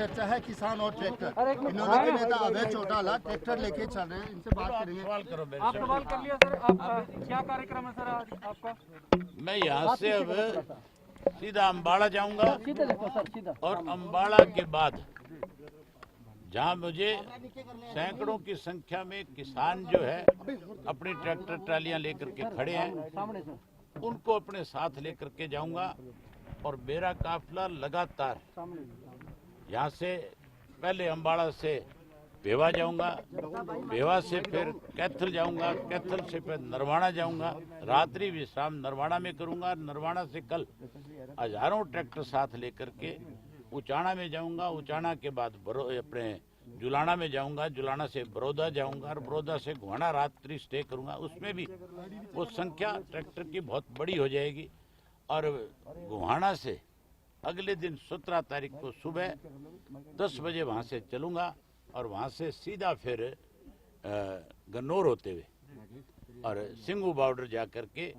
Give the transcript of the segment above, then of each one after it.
चर्चा है किसान और ट्रैक्टर। इन्होंने भी नेता अभय चौटाला ट्रैक्टर लेके चल रहे हैं, इनसे बात करेंगे। आप सवाल कर लिया सर, आप क्या कार्यक्रम है सर आज आपका? मैं यहाँ से अब सीधा अम्बाड़ा जाऊंगा और अम्बाड़ा के बाद जहाँ मुझे सैकड़ों की संख्या में किसान जो है अपनी ट्रैक्टर ट्रालियां लेकर के खड़े हैं, उनको अपने साथ लेकर के जाऊंगा। और मेरा काफिला लगातार यहाँ से पहले अम्बाड़ा से भेवा जाऊंगा, भेवा से फिर कैथल जाऊंगा, कैथल से फिर नरवाड़ा जाऊंगा, रात्रि विश्राम नरवाड़ा में करूंगा। नरवाड़ा से कल हजारों ट्रैक्टर साथ लेकर के उचाना में जाऊंगा, उचाना के बाद अपने जुलाना में जाऊंगा, जुलाना से बड़ौदा जाऊंगा और बड़ौदा से गोहाना रात्रि स्टे करूंगा। उसमें भी वो संख्या ट्रैक्टर की बहुत बड़ी हो जाएगी। और गोहाना से अगले दिन 17 तारीख को सुबह 10 बजे वहां से चलूंगा और वहां से सीधा फिर गन्नौर होते हुए और सिंगू बॉर्डर जा करके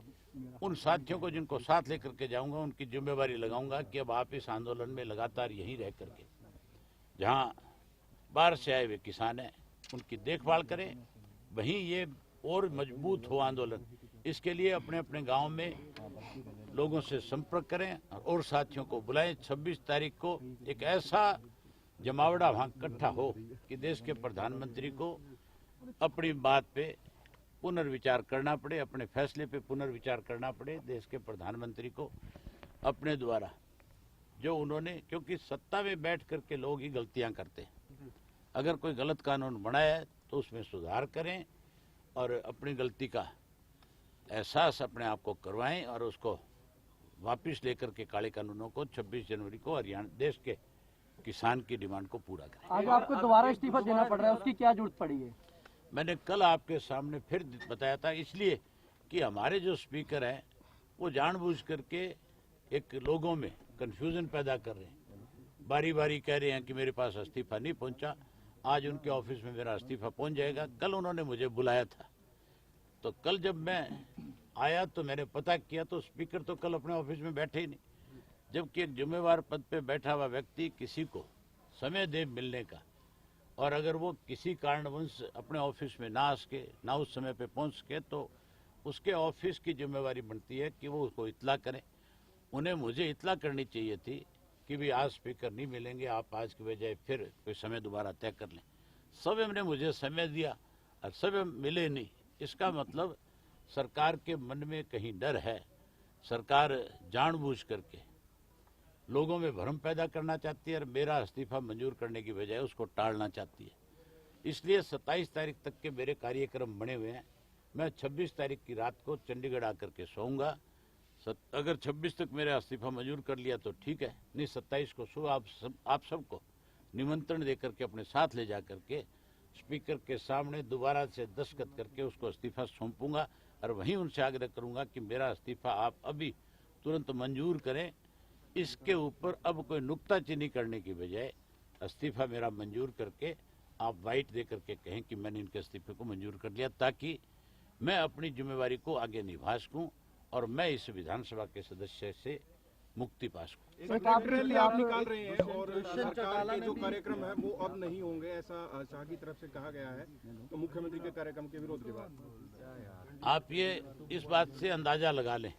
उन साथियों को जिनको साथ लेकर के जाऊंगा उनकी जिम्मेवारी लगाऊंगा कि अब आप इस आंदोलन में लगातार यहीं रह करके जहां बाहर से आए हुए किसान हैं उनकी देखभाल करें, वहीं ये और मजबूत हो आंदोलन। इसके लिए अपने अपने गांव में लोगों से संपर्क करें और साथियों को बुलाएं। 26 तारीख को एक ऐसा जमावड़ा वहां इकट्ठा हो कि देश के प्रधानमंत्री को अपनी बात पे पुनर्विचार करना पड़े, अपने फैसले पे पुनर्विचार करना पड़े। देश के प्रधानमंत्री को अपने द्वारा जो उन्होंने, क्योंकि सत्ता में बैठ करके लोग ही गलतियां करते हैं, अगर कोई गलत कानून बनाया है तो उसमें सुधार करें और अपनी गलती का एहसास अपने आप को करवाएं और उसको वापस लेकर के काले कानूनों को 26 जनवरी को हरियाणा देश के किसान की डिमांड को पूरा करें। आज आपको दोबारा इस्तीफा देना पड़ रहा है, उसकी क्या जरूरत पड़ी है? मैंने कल आपके सामने फिर बताया था, इसलिए कि हमारे जो स्पीकर हैं वो जानबूझ करके एक लोगों में कंफ्यूजन पैदा कर रहे हैं, बारी बारी कह रहे हैं कि मेरे पास इस्तीफा नहीं पहुंचा। आज उनके ऑफिस में मेरा इस्तीफा पहुंच जाएगा। कल उन्होंने मुझे बुलाया था, तो कल जब मैं आया तो मैंने पता किया तो स्पीकर तो कल अपने ऑफिस में बैठे ही नहीं, जबकि एक जिम्मेवार पद पे बैठा हुआ व्यक्ति किसी को समय दे मिलने का, और अगर वो किसी कारणवश अपने ऑफिस में ना आ सके, ना उस समय पे पहुंच सके, तो उसके ऑफिस की जिम्मेवारी बनती है कि वो उसको इत्ला करें। उन्हें मुझे इत्ला करनी चाहिए थी कि भी आज स्पीकर नहीं मिलेंगे, आप आज के बजाय फिर कोई समय दोबारा तय कर लें। सब ने मुझे समय दिया और सब मिले नहीं। इसका मतलब सरकार के मन में कहीं डर है, सरकार जानबूझ करके लोगों में भ्रम पैदा करना चाहती है और मेरा इस्तीफा मंजूर करने की बजाय उसको टालना चाहती है। इसलिए 27 तारीख तक के मेरे कार्यक्रम बने हुए हैं। मैं 26 तारीख की रात को चंडीगढ़ आकर के सोऊंगा। अगर 26 तक मेरा इस्तीफा मंजूर कर लिया तो ठीक है, नहीं 27 को सुबह आप सबको निमंत्रण देकर के अपने साथ ले जा करके स्पीकर के सामने दोबारा से दस्तखत करके उसको इस्तीफा सौंपूंगा और वहीं उनसे आग्रह करूंगा कि मेरा इस्तीफा आप अभी तुरंत मंजूर करें। इसके ऊपर अब कोई नुक्ताचीनी करने की बजाय इस्तीफा मेरा मंजूर करके आप वाइट दे करके कहें कि मैंने इनके इस्तीफे को मंजूर कर लिया, ताकि मैं अपनी जिम्मेवारी को आगे निभा सकूं और मैं इस विधानसभा के सदस्य से मुक्ति पा सकूं। आप निकाल रहे हैं और सरकार के जो कार्यक्रम है वो अब नहीं होंगे, ऐसा शाह की तरफ से कहा गया है, तो मुख्यमंत्री के कार्यक्रम के विरोध के बाद आप ये इस बात से अंदाजा लगा लें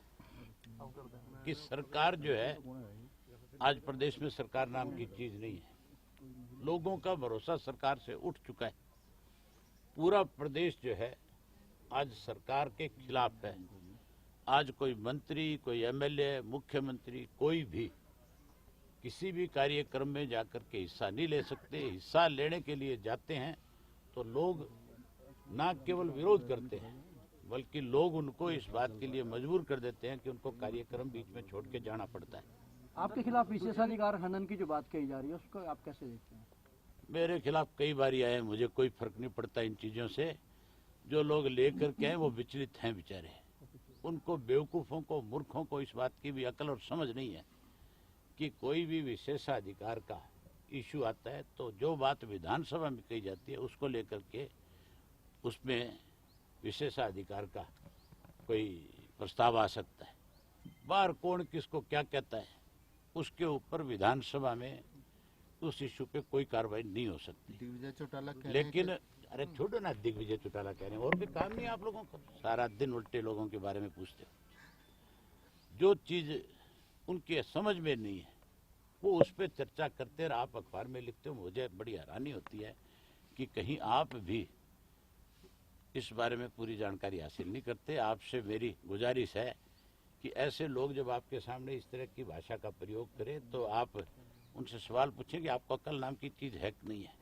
कि सरकार जो है, आज प्रदेश में सरकार नाम की चीज नहीं है। लोगों का भरोसा सरकार से उठ चुका है। पूरा प्रदेश जो है आज सरकार के खिलाफ है। आज कोई मंत्री, कोई एमएलए, मुख्यमंत्री, कोई भी किसी भी कार्यक्रम में जाकर के हिस्सा नहीं ले सकते। हिस्सा लेने के लिए जाते हैं तो लोग ना केवल विरोध करते हैं, बल्कि लोग उनको इस बात के लिए मजबूर कर देते हैं कि उनको कार्यक्रम बीच में छोड़ के जाना पड़ता है। आपके खिलाफ विशेषाधिकार हनन की जो बात कही जा रही है उसको आप कैसे देखते हैं? मेरे खिलाफ कई बार आए, मुझे कोई फर्क नहीं पड़ता इन चीजों से। जो लोग लेकर के आए वो विचलित हैं बेचारे, उनको बेवकूफों को, मूर्खों को इस बात की भी अकल और समझ नहीं है कि कोई भी विशेषाधिकार का इशू आता है तो जो बात विधानसभा में कही जाती है उसको लेकर के उसमें विशेषाधिकार का कोई प्रस्ताव आ सकता है। बाहर कौन किसको क्या कहता है उसके ऊपर विधानसभा में उस इश्यू पे कोई कार्रवाई नहीं हो सकती। दिग्विजय चौटाला कह रहे हैं लेकिन अरे छोड़ो ना, दिग्विजय चौटाला कह रहे हैं, और भी काम नहीं है आप लोगों को, सारा दिन उल्टे लोगों के बारे में पूछते हो। जो चीज उनके समझ में नहीं है वो उस पर चर्चा करते और आप अखबार में लिखते हो। मुझे बड़ी हैरानी होती है कि कहीं आप भी इस बारे में पूरी जानकारी हासिल नहीं करते। आपसे मेरी गुजारिश है कि ऐसे लोग जब आपके सामने इस तरह की भाषा का प्रयोग करें तो आप उनसे सवाल पूछें कि आपको अक्ल नाम की चीज है कि नहीं है।